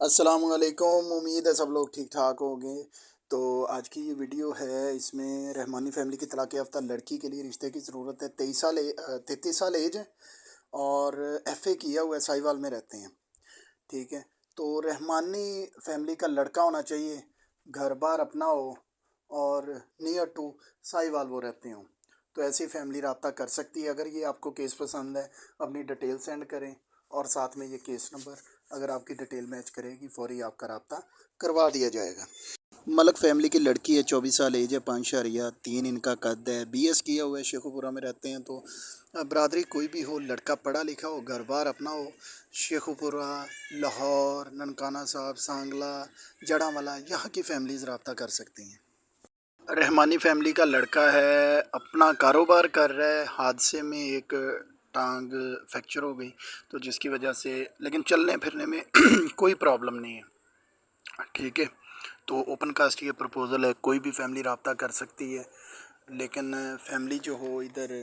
अस्सलामुअलैकुम। उम्मीद है सब लोग ठीक ठाक होंगे। तो आज की ये वीडियो है, इसमें रहमानी फैमिली की तलाक़ याफ्ता लड़की के लिए रिश्ते की ज़रूरत है। 33 साल एज है और एफ़ए किया हुआ है, साहिवाल में रहते हैं। ठीक है। तो रहमानी फैमिली का लड़का होना चाहिए, घर बार अपना हो और नियर टू साहिवाल वो रहते हों। तो ऐसी फैमिली रब्ता कर सकती है। अगर ये आपको केस पसंद है, अपनी डिटेल सेंड करें और साथ में ये केस नंबर, अगर आपकी डिटेल मैच करेगी फ़ौरी आपका रब्ता करवा दिया जाएगा। मलक फैमिली की लड़की है, 24 साल एज है, 5'3" इनका कद है, BS किया हुआ है, शेखुपुरा में रहते हैं। तो बरादरी कोई भी हो, लड़का पढ़ा लिखा हो, घर बार अपना हो, शेखुपुरा, लाहौर, ननकाना साहब, सांगला, जड़ावाला, यहाँ की फैमिलीज़ रब्ता कर सकती हैं। रहमानी फैमिली का लड़का है, अपना कारोबार कर रहा है, हादसे में एक टांग फ्रैक्चर हो गई, तो जिसकी वजह से, लेकिन चलने फिरने में कोई प्रॉब्लम नहीं है। ठीक है। तो ओपन कास्ट ये प्रपोज़ल है, कोई भी फैमिली रब्ता कर सकती है, लेकिन फैमिली जो हो इधर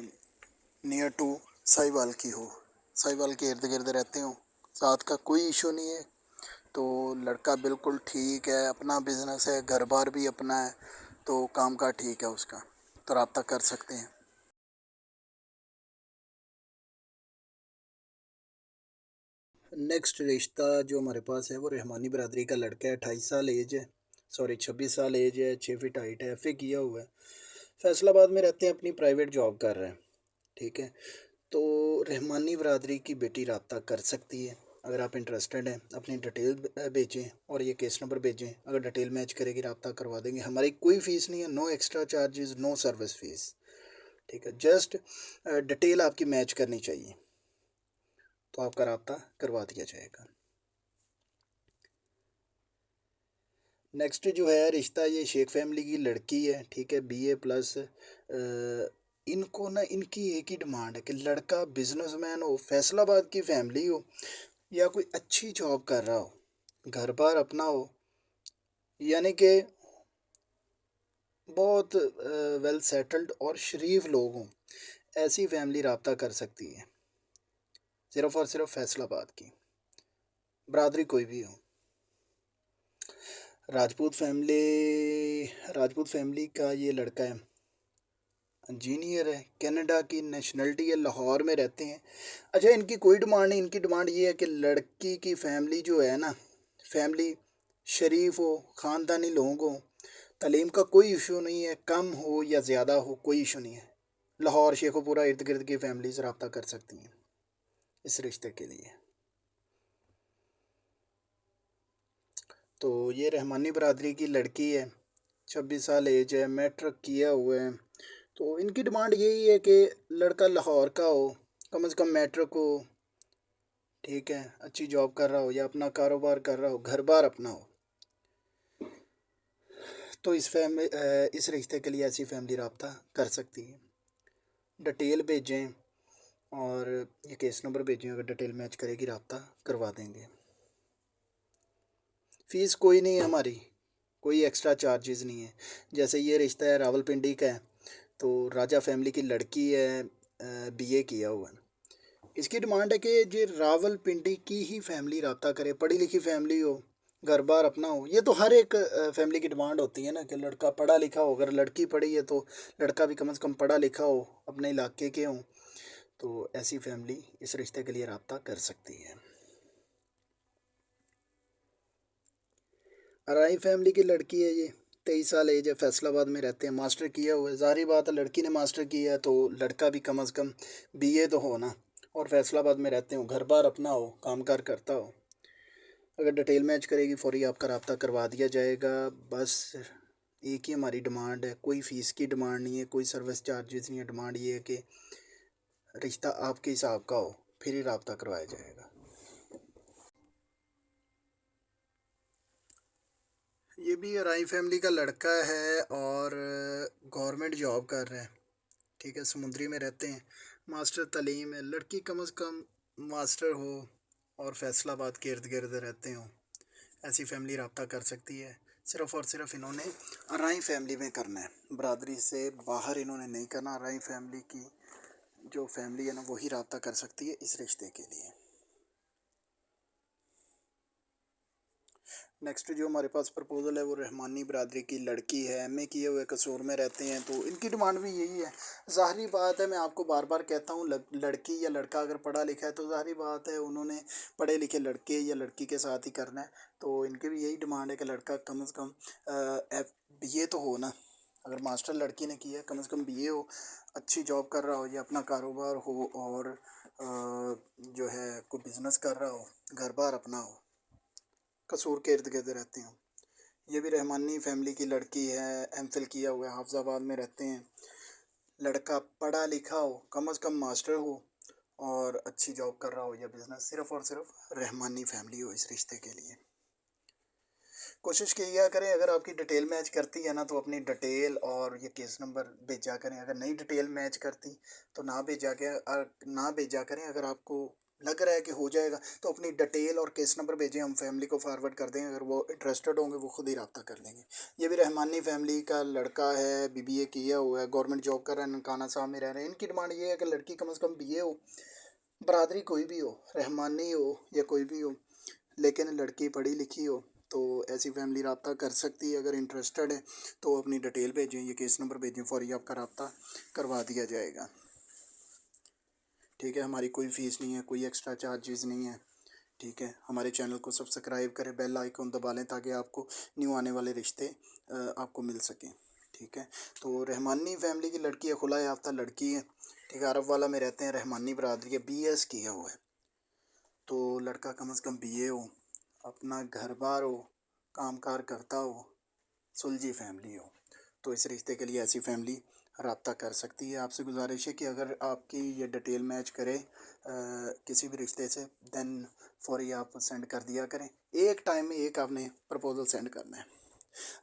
नियर टू साहिवाल की हो, साहिवाल के इर्द गिर्द रहते हो, साथ का कोई इशू नहीं है। तो लड़का बिल्कुल ठीक है, अपना बिजनेस है, घर बार भी अपना है, तो काम का ठीक है उसका, तो रब्ता कर सकते हैं। नेक्स्ट रिश्ता जो हमारे पास है वो रहमानी बरदरी का लड़का है, 28 साल एज है, सॉरी 26 साल एज है, 6 फीट हाइट है, एफ़ए किया हुआ है, फैसलाबाद में रहते हैं, अपनी प्राइवेट जॉब कर रहे हैं। ठीक है। तो रहमानी बरदरी की बेटी रब्ता कर सकती है। अगर आप इंटरेस्टेड हैं, अपनी डिटेल भेजें और ये केस नंबर भेजें। अगर डिटेल मैच करेगी रब्ता करवा देंगे। हमारी कोई फ़ीस नहीं है, no extra charges, no service fees. ठीक है। जस्ट डिटेल आपकी मैच करनी चाहिए, तो आपका रब्ता करवा दिया जाएगा। नेक्स्ट जो है रिश्ता, ये शेख फैमिली की लड़की है। ठीक है। BA प्लस, इनको ना, इनकी एक ही डिमांड है कि लड़का बिजनेसमैन हो, फैसलाबाद की फैमिली हो, या कोई अच्छी जॉब कर रहा हो, घर बार अपना हो, यानी कि बहुत वेल सेटल्ड और शरीफ लोग हों, ऐसी फैमिली रब्ता कर सकती है। सिर्फ़ और सिर्फ फैसलाबाद की, बरादरी कोई भी हो। राजपूत फैमिली का ये लड़का है, इंजीनियर है, कनाडा की नेशनलिटी है, लाहौर में रहते हैं। अच्छा, इनकी कोई डिमांड नहीं, इनकी डिमांड ये है कि लड़की की फैमिली जो है ना, फैमिली शरीफ हो, ख़ानदानी लोग हों, तालीम का कोई इशू नहीं है, कम हो या ज़्यादा हो कोई इशू नहीं है। लाहौर, शेखुपुरा इर्द गिर्द की फैमिलीज़ रब्ता कर सकती हैं इस रिश्ते के लिए। तो ये रहमानी बरदरी की लड़की है, 26 साल एज है, मैट्रिक किया हुआ है। तो इनकी डिमांड यही है कि लड़का लाहौर का हो, कम से कम मैट्रिक हो, ठीक है, अच्छी जॉब कर रहा हो या अपना कारोबार कर रहा हो, घर बार अपना हो। तो इस रिश्ते के लिए ऐसी फैमिली रब्ता कर सकती है। डिटेल भेजें और ये केस नंबर भेजें, अगर डिटेल मैच करेगी रब्ता करवा देंगे। फ़ीस कोई नहीं है हमारी, कोई एक्स्ट्रा चार्जेस नहीं है। जैसे ये रिश्ता है, रावलपिंडी का है, तो राजा फैमिली की लड़की है, BA किया हुआ है। इसकी डिमांड है कि जो रावलपिंडी की ही फैमिली रब्ता करे, पढ़ी लिखी फैमिली हो, घर बार अपना हो। ये तो हर एक फैमिली की डिमांड होती है ना कि लड़का पढ़ा लिखा हो, अगर लड़की पढ़ी है तो लड़का भी कम से कम पढ़ा लिखा हो, अपने इलाके के हों। तो ऐसी फैमिली इस रिश्ते के लिए रब्ता कर सकती है। अराई फैमिली की लड़की है ये, 23 साल एज है, फैसलाबाद में रहते हैं, मास्टर किया हुआ है। ज़ाहिर बात है, लड़की ने मास्टर किया है तो लड़का भी कम से कम BA तो हो ना, और फैसलाबाद में रहते हो, घर बार अपना हो, कामकार करता हो। अगर डिटेल मैच करेगी फ़ौरी आपका रब्ता करवा दिया जाएगा। बस एक ही हमारी डिमांड है, कोई फ़ीस की डिमांड नहीं है, कोई सर्विस चार्जेस नहीं है। डिमांड ये है कि रिश्ता आपके हिसाब का हो, फिर ही रब्ता करवाया जाएगा। ये भी राई फैमिली का लड़का है और गवर्नमेंट जॉब कर रहा है। ठीक है। समुंदरी में रहते हैं, मास्टर तालीम है, लड़की कम से कम मास्टर हो और फैसलाबाद के इर्द गिर्द रहते हो, ऐसी फैमिली रब्ता कर सकती है। सिर्फ़ और सिर्फ इन्होंने राई फैमिली में करना है, बरादरी से बाहर इन्होंने नहीं करना। राई फैमिली की जो फैमिली है ना, वही रब्ता कर सकती है इस रिश्ते के लिए। नेक्स्ट जो हमारे पास प्रपोज़ल है वो रहमानी बरादरी की लड़की है, एमए किए हुए कसूर में रहते हैं, तो इनकी डिमांड भी यही है। ज़ाहिरी बात है, मैं आपको बार बार कहता हूँ, लड़की या लड़का अगर पढ़ा लिखा है तो ज़ाहिरी बात है उन्होंने पढ़े लिखे लड़के या लड़की के साथ ही करना है। तो इनकी भी यही डिमांड है कि लड़का कम से कम एफ बीए तो हो ना। अगर मास्टर लड़की ने किया है, कम से कम बीए हो, अच्छी जॉब कर रहा हो या अपना कारोबार हो, और जो है कोई बिज़नेस कर रहा हो, घर बार अपना हो, कसूर के इर्द गिर्द रहते हैं। ये भी रहमानी फैमिली की लड़की है, एमफिल किया हुआ है, हाफिजाबाद में रहते हैं। लड़का पढ़ा लिखा हो, कम से कम मास्टर हो, और अच्छी जॉब कर रहा हो या बिज़नेस, सिर्फ़ और सिर्फ रहमानी फैमिली हो इस रिश्ते के लिए। कोशिश किया करें, अगर आपकी डिटेल मैच करती है ना तो अपनी डिटेल और ये केस नंबर भेजा करें। अगर नहीं डिटेल मैच करती तो ना भेजा करें। अगर आपको लग रहा है कि हो जाएगा तो अपनी डिटेल और केस नंबर भेजें, हम फैमिली को फॉरवर्ड कर देंगे। अगर वो इंटरेस्टेड होंगे वो खुद ही रब्ता कर लेंगे। ये भी रहमानी फैमिली का लड़का है, बीबीए किया हुआ है, गवर्नमेंट जॉब कर रहा है, ननकाना साहब में रह रहे हैं। इनकी डिमांड ये है कि लड़की कम से कम बीए हो, बरादरी कोई भी हो, रहमानी हो या कोई भी हो, लेकिन लड़की पढ़ी लिखी हो। तो ऐसी फैमिली रब्ता कर सकती है। अगर इंटरेस्टेड है तो अपनी डिटेल भेजें, ये केस नंबर भेजें, फौरी आपका रब्ता करवा दिया जाएगा। ठीक है, हमारी कोई फ़ीस नहीं है, कोई एक्स्ट्रा चार्जेस नहीं है। ठीक है, हमारे चैनल को सब्सक्राइब करें, बेल आइकन दबा लें ताकि आपको न्यू आने वाले रिश्ते आपको मिल सकें। ठीक है, तो रहमानी फैमिली की लड़की है, खुला याफ्ता लड़की है। ठीक है, अरब वाला में रहते हैं, रहमानी बरादरी है, बीएस किया हुआ है। तो लड़का कम से कम बीए हो, अपना घर बार हो, काम कार करता हो, सुलझी फैमिली हो। तो इस रिश्ते के लिए ऐसी फैमिली रब्ता कर सकती है। आपसे गुजारिश है कि अगर आपकी ये डिटेल मैच करे किसी भी रिश्ते से, देन फौरी आप सेंड कर दिया करें। एक टाइम में एक आपने प्रपोज़ल सेंड करना है।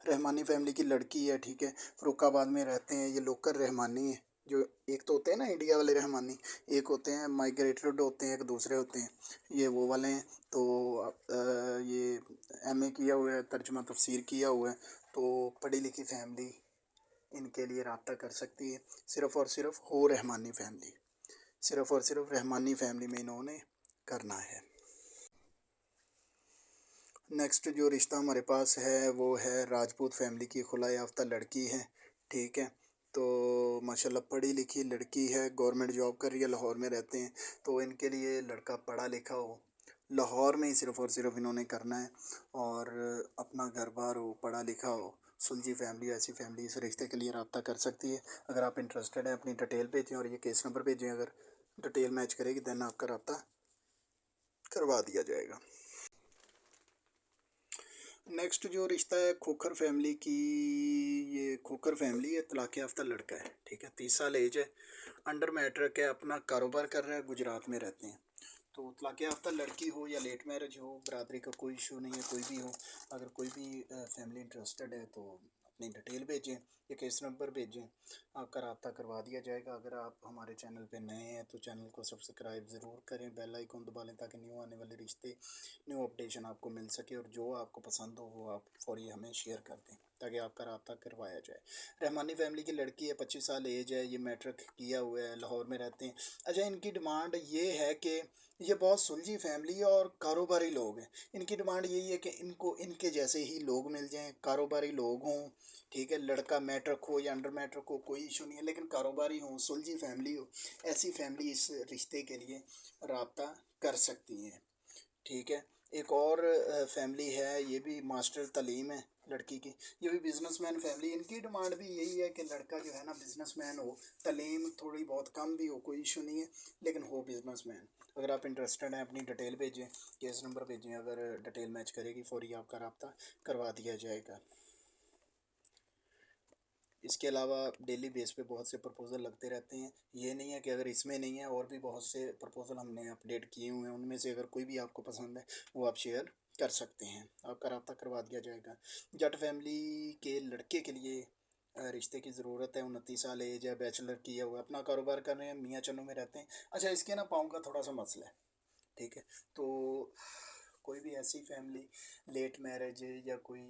रहमानी फैमिली की लड़की है, ठीक है, फ़र्रुखाबाद में रहते हैं। ये लोकल रहमानी है। जो एक तो होते हैं ना इंडिया वाले रहमानी, एक होते हैं माइग्रेटेड होते हैं, एक दूसरे होते हैं, ये वो वाले हैं। तो ये एमए किया हुआ है, तर्जुमा तफसीर किया हुआ है, तो पढ़ी लिखी फैमिली इनके लिए रब्ता कर सकती है। सिर्फ़ और सिर्फ हो रहमानी फैमिली, सिर्फ़ और सिर्फ रहमानी फैमिली में इन्होंने करना है। नेक्स्ट जो रिश्ता हमारे पास है वो है राजपूत फैमिली की, खुला याफ्ता लड़की है। ठीक है, तो माशाल्लाह पढ़ी लिखी लड़की है, गवर्नमेंट जॉब कर रही है, लाहौर में रहते हैं। तो इनके लिए लड़का पढ़ा लिखा हो, लाहौर में ही सिर्फ़ और सिर्फ इन्होंने करना है, और अपना घर बार हो, पढ़ा लिखा हो, सुलझी फैमिली। ऐसी फैमिली इस रिश्ते के लिए रब्ता कर सकती है। अगर आप इंटरेस्टेड हैं अपनी डिटेल भेजें और ये केस नंबर भेजें। अगर डिटेल मैच करेगी दैन आपका रब्ता करवा दिया जाएगा। नेक्स्ट जो रिश्ता है खोखर फैमिली की, ये खोखर फैमिली है, तलाक़ याफ्ता लड़का है। ठीक है, 30 साल एज है, अंडर मैट्रिक है, अपना कारोबार कर रहा है, गुजरात में रहते हैं। तो तलाक़ याफ्ता लड़की हो या लेट मैरिज हो, बरादरी का कोई इशू नहीं है, कोई भी हो। अगर कोई भी फैमिली इंटरेस्टेड है तो अपनी डिटेल भेजें या केस नंबर भेजें, आपका रब्ता करवा दिया जाएगा। अगर आप हमारे चैनल पे नए हैं तो चैनल को सब्सक्राइब ज़रूर करें, बेल आइकन दबा लें ताकि न्यू आने वाले रिश्ते, न्यू अपडेशन आपको मिल सके, और जो आपको पसंद हो वो आप फौरी हमें शेयर कर दें ताकि आपका रब्ता करवाया जाए। रहमानी फैमिली की लड़की है, 25 साल एज है, ये मैट्रिक किया हुआ है, लाहौर में रहते हैं। अच्छा, इनकी डिमांड ये है कि ये बहुत सुलझी फैमिली है और कारोबारी लोग हैं। इनकी डिमांड यही है कि इनको इनके जैसे ही लोग मिल जाएं, कारोबारी लोग हों। ठीक है, लड़का मैट्रिक हो या अंडर मैट्रिक हो, कोई इशू नहीं है, लेकिन कारोबारी हों, सुलझी फैमिली हो। ऐसी फैमिली इस रिश्ते के लिए रब्ता कर सकती है। ठीक है, एक और फैमिली है, ये भी मास्टर तालीम है लड़की की, ये भी बिजनेसमैन फैमिली। इनकी डिमांड भी यही है कि लड़का जो है ना बिजनेसमैन हो, तालीम थोड़ी बहुत कम भी हो, कोई इशू नहीं है, लेकिन हो बिजनेसमैन। अगर आप इंटरेस्टेड हैं अपनी डिटेल भेजें, केस नंबर भेजें, अगर डिटेल मैच करेगी फौरी आपका रब्ता करवा दिया जाएगा। इसके अलावा डेली बेस पे बहुत से प्रपोज़ल लगते रहते हैं। ये नहीं है कि अगर इसमें नहीं है, और भी बहुत से प्रपोज़ल हमने अपडेट किए हुए हैं, उनमें से अगर कोई भी आपको पसंद है वो आप शेयर कर सकते हैं, आपका रब्ता करवा दिया जाएगा। जट फैमिली के लड़के के लिए रिश्ते की ज़रूरत है, 29 साल एज है, बैचलर किया हुआ है, अपना कारोबार कर रहे हैं, मियाँ चन्नू में रहते हैं। अच्छा, इसके ना पाँव का थोड़ा सा मसला है। ठीक है, तो कोई भी ऐसी फैमिली, लेट मैरिज या कोई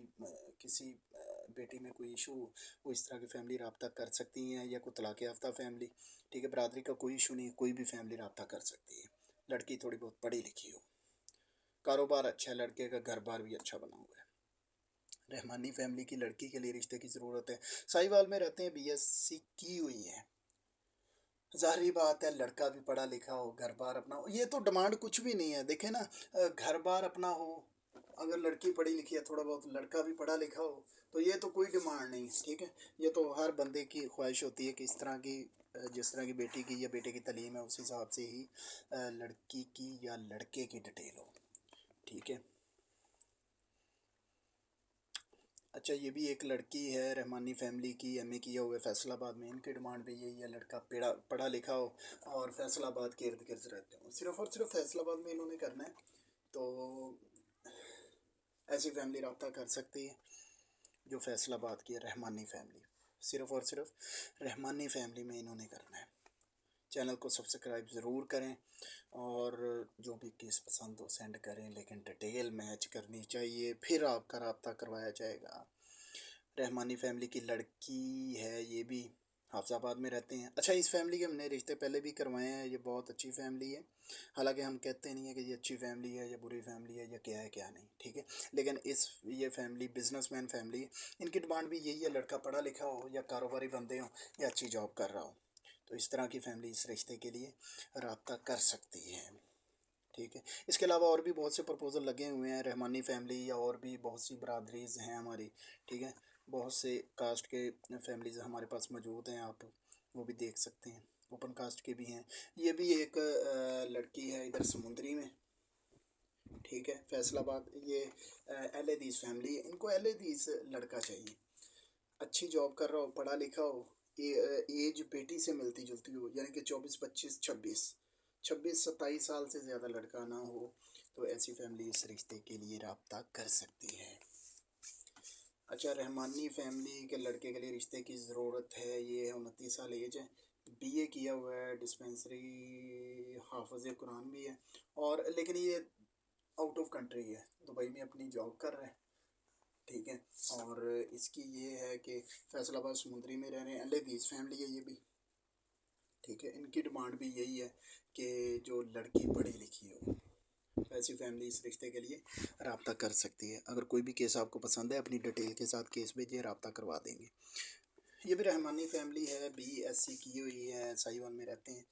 किसी बेटी में कोई इशू, वो इस तरह की फैमिली रब्ता कर सकती हैं, या कोई तलाक़ याफ्ता फैमिली। ठीक है, बरादरी का कोई इशू नहीं है, कोई भी फैमिली रब्ता कर सकती है, लड़की थोड़ी बहुत पढ़ी लिखी हो। कारोबार अच्छा है लड़के का, घर बार भी अच्छा बना हुआ है। रहमानी फैमिली की लड़की के लिए रिश्ते की ज़रूरत है। साहिवाल में रहते हैं, बीएससी की हुई है। ज़ाहिर बात है लड़का भी पढ़ा लिखा हो, घर बार अपना हो, ये तो डिमांड कुछ भी नहीं है। देखें ना, घर बार अपना हो, अगर लड़की पढ़ी लिखी है थोड़ा बहुत, लड़का भी पढ़ा लिखा हो, तो ये तो कोई डिमांड नहीं है, ठीक है। ये तो हर बंदे की ख्वाहिश होती है कि इस तरह की जिस तरह की बेटी की या बेटे की तालीम है उस हिसाब से ही लड़की की या लड़के की डिटेल हो, ठीक है। अच्छा, ये भी एक लड़की है रहमानी फैमिली की, एमए किया हुआ है फैसलाबाद में। इनकी डिमांड भी यही है, लड़का पढ़ा लिखा हो और फैसलाबाद के इर्द गिर्द रहते हो। सिर्फ़ और सिर्फ फैसलाबाद में इन्होंने करना है, तो ऐसी फैमिली रब्ता कर सकती है जो फैसलाबाद की है, रहमानी फैमिली। सिर्फ़ और सिर्फ रहमानी फैमिली में इन्होंने करना है। चैनल को सब्सक्राइब ज़रूर करें और जो भी केस पसंद हो सेंड करें, लेकिन डिटेल मैच करनी चाहिए, फिर आपका रब्ता करवाया जाएगा। रहमानी फैमिली की लड़की है, ये भी हाफिज़ाबाद में रहते हैं। अच्छा, इस फैमिली के हमने रिश्ते पहले भी करवाए हैं, ये बहुत अच्छी फैमिली है। हालांकि हम कहते नहीं है कि ये अच्छी फैमिली है या बुरी फैमिली है या क्या है क्या नहीं, ठीक है। लेकिन ये फैमिली बिजनेसमैन फैमिली है। इनकी डिमांड भी यही है, लड़का पढ़ा लिखा हो या कारोबारी बंदे हो या अच्छी जॉब कर रहा हो। तो इस तरह की फैमिली इस रिश्ते के लिए रब्ता कर सकती है, ठीक है। इसके अलावा और भी बहुत से प्रपोज़ल लगे हुए हैं रहमानी फैमिली, या और भी बहुत सी बरादरीज़ हैं हमारी, ठीक है। बहुत से कास्ट के फैमिलीज़ हमारे पास मौजूद हैं, आप वो भी देख सकते हैं। ओपन कास्ट के भी हैं। ये भी एक लड़की है इधर समुंदरी में, ठीक है, फैसलाबाद। ये एल हदीस फैमिली है, इनको एल हदीस लड़का चाहिए, अच्छी जॉब कर रहा हो, पढ़ा लिखा हो, एज बेटी से मिलती जुलती हो, यानी कि 24 25 26 26 27 साल से ज़्यादा लड़का ना हो, तो ऐसी फैमिली इस रिश्ते के लिए रब्ता कर सकती है। अच्छा, रहमानी फैमिली के लड़के के लिए रिश्ते की ज़रूरत है। ये है 29 साल एज है, बीए किया हुआ है, डिस्पेंसरी हाफिज़ कुरान भी है, और लेकिन ये आउट ऑफ कंट्री है, दुबई में अपनी जॉब कर रहा है, ठीक है। और इसकी ये है कि फैसलाबाद समुंदरी में रह रहे हैं, अहले हदीस फैमिली है ये भी, ठीक है। इनकी डिमांड भी यही है कि जो लड़की पढ़ी लिखी हो। ऐसी फैमिली इस रिश्ते के लिए रब्ता कर सकती है। अगर कोई भी केस आपको पसंद है, अपनी डिटेल के साथ केस भेजिए, रब्ता करवा देंगे। ये भी रहमानी फैमिली है, बीएससी की हुई है, साहिवाल में रहते हैं,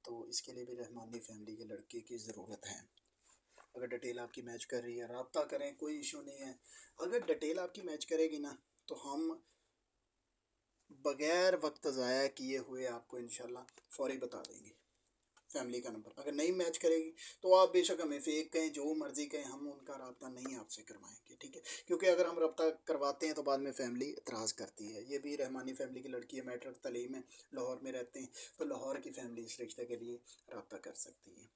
तो इसके लिए भी रहमानी फैमिली के लड़के की ज़रूरत है। अगर डिटेल आपकी मैच कर रही है, रब्ता करें, कोई इशू नहीं है। अगर डिटेल आपकी मैच करेगी ना, तो हम बगैर वक्त ज़ाया किए हुए आपको इंशाल्लाह फ़ौरी बता देंगे फैमिली का नंबर। अगर नहीं मैच करेगी तो आप बेशक हमें फ़ेक कहें, जो मर्ज़ी कहें, हम उनका रब्ता नहीं आपसे करवाएंगे, ठीक है। क्योंकि अगर हम रब्ता करवाते हैं तो बाद में फैमिली इतराज़ करती है। ये भी रहमानी फैमिली की लड़की है, मैट्रिक तालीम है, लाहौर में रहते हैं, तो लाहौर की फैमिली इस रिश्ते के लिए रब्ता कर सकती है,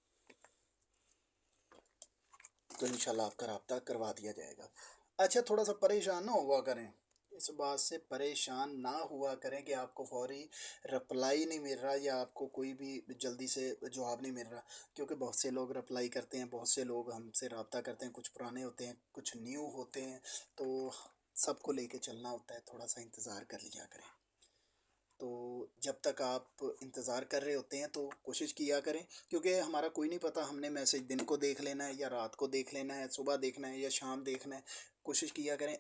तो इंशाल्लाह आपका रब्ता करवा दिया जाएगा। अच्छा, थोड़ा सा परेशान ना हुआ करें, इस बात से परेशान ना हुआ करें कि आपको फ़ौरी रिप्लाई नहीं मिल रहा या आपको कोई भी जल्दी से जवाब नहीं मिल रहा। क्योंकि बहुत से लोग रिप्लाई करते हैं, बहुत से लोग हमसे रब्ता करते हैं, कुछ पुराने होते हैं, कुछ न्यू होते हैं, तो सबको लेके चलना होता है। थोड़ा सा इंतज़ार कर लिया करें। तो जब तक आप इंतज़ार कर रहे होते हैं तो कोशिश किया करें, क्योंकि हमारा कोई नहीं पता, हमने मैसेज दिन को देख लेना है या रात को देख लेना है, सुबह देखना है या शाम देखना है। कोशिश किया करें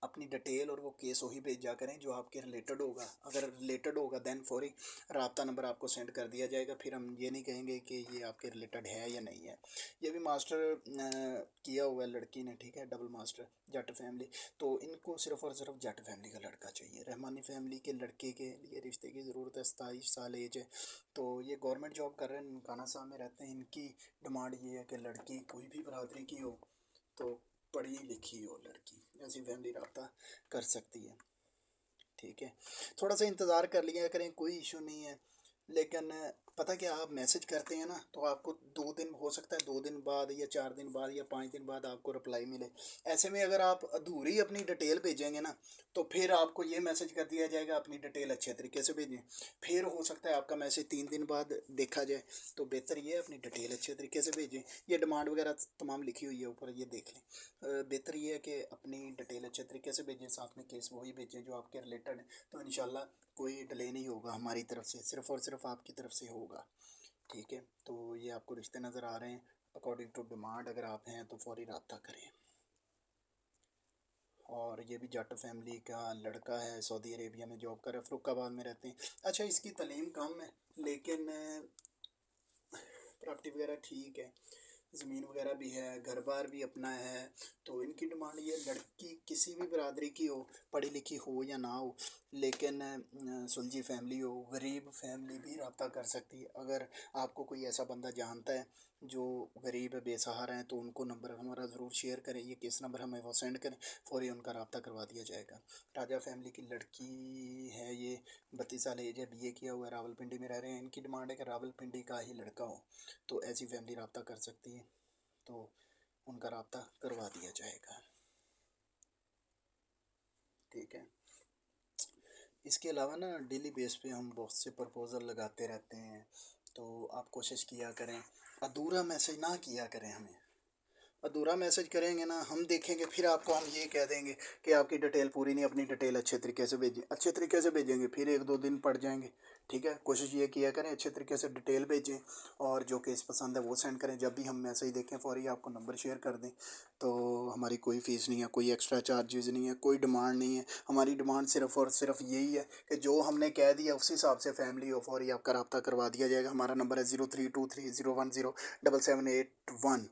अपनी डिटेल और वो केस वही भेजा करें जो आपके रिलेटेड होगा। अगर रिलेटेड होगा दैन फ़ौरी राब्ता नंबर आपको सेंड कर दिया जाएगा। फिर हम ये नहीं कहेंगे कि ये आपके रिलेटेड है या नहीं है। ये भी मास्टर किया हुआ है लड़की ने, ठीक है, डबल मास्टर, जट फैमिली। तो इनको सिर्फ़ और सिर्फ जट फैमिली का लड़का चाहिए। रहमानी फैमिली के लड़के के लिए रिश्ते की ज़रूरत है, 27 साल एज है, तो ये गवर्नमेंट जॉब कर रहे हैं, ननकाना साहब में रहते हैं। इनकी डिमांड ये है कि लड़की कोई भी बरादरी की हो, तो पढ़ी लिखी हो लड़की, ऐसी फैमिली रब्ता कर सकती है, ठीक है। थोड़ा सा इंतज़ार कर लिया करें, कोई इशू नहीं है। लेकिन पता क्या, आप मैसेज करते हैं ना, तो आपको 2 दिन हो सकता है, 2 दिन बाद या 4 दिन बाद या 5 दिन बाद आपको रिप्लाई मिले। ऐसे में अगर आप अधूरी अपनी डिटेल भेजेंगे ना, तो फिर आपको ये मैसेज कर दिया जाएगा अपनी डिटेल अच्छे तरीके से भेजें। फिर हो सकता है आपका मैसेज 3 दिन बाद देखा जाए, तो बेहतर ये है अपनी डिटेल अच्छे तरीके से भेजें। ये डिमांड वगैरह तमाम लिखी हुई है ऊपर, ये देख लें। बेहतर ये है कि अपनी डिटेल अच्छे तरीके से भेजें, साथ में केस वही भेजें जो आपके रिलेटेड है, तो इंशाल्लाह कोई डिले नहीं होगा हमारी तरफ से, सिर्फ़ और सिर्फ आपकी तरफ से होगा, ठीक है। तो ये आपको रिश्ते नज़र आ रहे हैं, अकॉर्डिंग टू डिमांड अगर आप हैं तो फ़ौरी रब्ता करें। और ये भी जाटो फैमिली का लड़का है, सऊदी अरेबिया में जॉब कर रहा है, फ़र्रुखाबाद में रहते हैं। अच्छा, इसकी तालीम कम है लेकिन प्रॉपर्टी वगैरह ठीक है, ज़मीन वगैरह भी है, घर बार भी अपना है। तो इनकी डिमांड ये, लड़की किसी भी बरादरी की हो, पढ़ी लिखी हो या ना हो, लेकिन सुलझी फैमिली हो, गरीब फैमिली भी रब्ता कर सकती है। अगर आपको कोई ऐसा बंदा जानता है जो गरीब है, बेसहारा हैं, तो उनको नंबर हमारा ज़रूर शेयर करें। ये किस नंबर हमें वो सेंड करें, फ़ौरी उनका रब्ता करवा दिया जाएगा। राजा फैमिली की लड़की है ये, 32 साल एज है, बीए किया हुआ है, रावलपिंडी में रह रहे हैं। इनकी डिमांड है कि रावलपिंडी का ही लड़का हो, तो ऐसी फैमिली रब्ता कर सकती है, तो उनका रब्ता करवा दिया जाएगा। ठीक है। इसके अलावा ना डेली बेस पे हम बहुत से प्रपोज़ल लगाते रहते हैं, तो आप कोशिश किया करें, अधूरा मैसेज ना किया करें हमें। अधूरा मैसेज करेंगे ना, हम देखेंगे फिर आपको हम ये कह देंगे कि आपकी डिटेल पूरी नहीं, अपनी डिटेल अच्छे तरीके से भेजें। अच्छे तरीके से भेजेंगे फिर 1-2 दिन पड़ जाएंगे। ठीक है, कोशिश ये किया करें अच्छे तरीके से डिटेल भेजें, और जो केस पसंद है वो सेंड करें। जब भी हम मैसेज देखें फ़ौरी आपको नंबर शेयर कर दें। तो हमारी कोई फ़ीस नहीं है, कोई एक्स्ट्रा चार्जेज़ नहीं है, कोई डिमांड नहीं है। हमारी डिमांड सिर्फ़ और सिर्फ यही है कि जो हमने कह दिया उस हिसाब से फैमिली हो, फ़ौरी आपका रब्ता करवा दिया जाएगा। हमारा नंबर है 0323010781।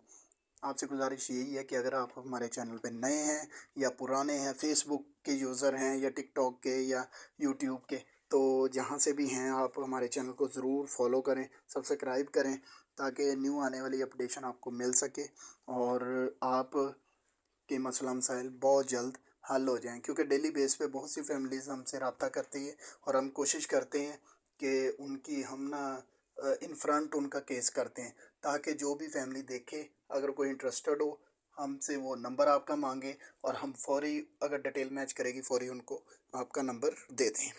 आपसे गुजारिश यही है कि अगर आप हमारे चैनल पे नए हैं या पुराने हैं, फेसबुक के यूज़र हैं या टिकटॉक के या यूट्यूब के, तो जहाँ से भी हैं आप हमारे चैनल को ज़रूर फॉलो करें, सब्सक्राइब करें, ताकि न्यू आने वाली अपडेशन आपको मिल सके और आप के मसला मसाइल बहुत जल्द हल हो जाएँ। क्योंकि डेली बेस पे बहुत सी फैमिलीज़ हमसे रब्ता करती है और हम कोशिश करते हैं कि उनकी हम ना इन फ्रंट उनका केस करते हैं, ताकि जो भी फैमिली देखे, अगर कोई इंटरेस्टेड हो, हमसे वो नंबर आपका मांगे और हम फ़ौरी, अगर डिटेल मैच करेगी, फ़ौरी उनको आपका नंबर दे दें।